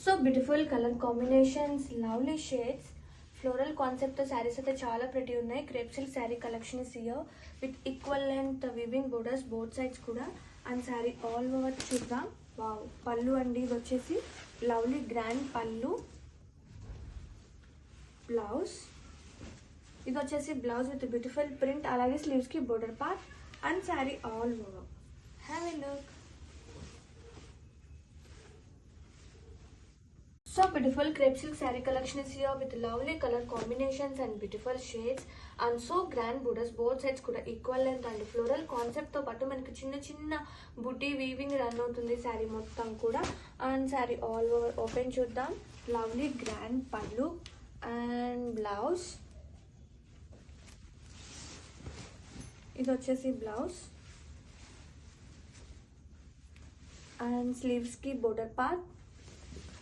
So beautiful colour combinations, lovely shades, floral కాన్సెప్ట్తో శారీస్ అయితే చాలా ప్రిటీ ఉన్నాయి. Crepe silk sari collection is here with equal length weaving borders both sides కూడా. And sari all over చూద్దాం. Wow, పళ్ళు అండి, ఇది వచ్చేసి లవ్లీ గ్రాండ్ పళ్ళు. బ్లౌజ్, ఇది వచ్చేసి బ్లౌజ్ విత్ బ్యూటిఫుల్ ప్రింట్, అలాగే స్లీవ్స్కి border part. And sari all over. Have a look. So beautiful crepe silk saree collection is here with lovely color combinations and beautiful shades and so grand borders both sides kuda equal length and floral concept తో పాటు మనకి చిన్న చిన్న బుటీ weaving run అవుతుంది saree మొత్తం కూడా. And saree all over open చూద్దాం. lovely grand pallu and blouse, ఇది వచ్చేసి బ్లౌజ్ అండ్ స్లీవ్స్ కి బోర్డర్ పార్ట్.